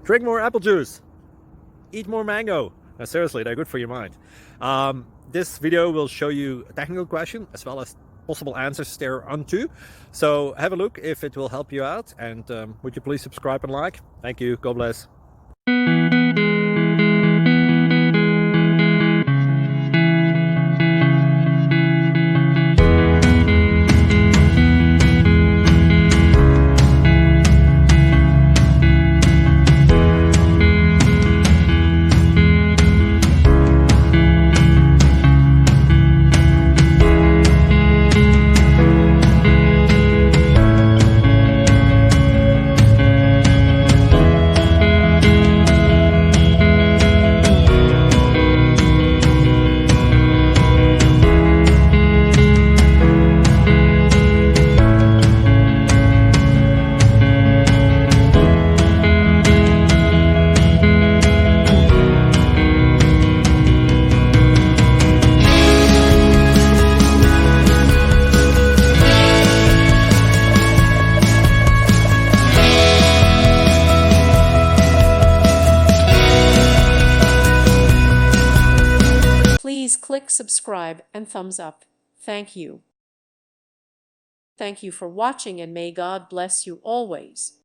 Drink more apple juice. Eat more mango. No, seriously, they're good for your mind. This video will show you a technical question as well as possible answers thereunto. So have a look if it will help you out, and would you please subscribe and like? Thank you. God bless. Please click subscribe and thumbs up. Thank you. Thank you for watching, and may God bless you always.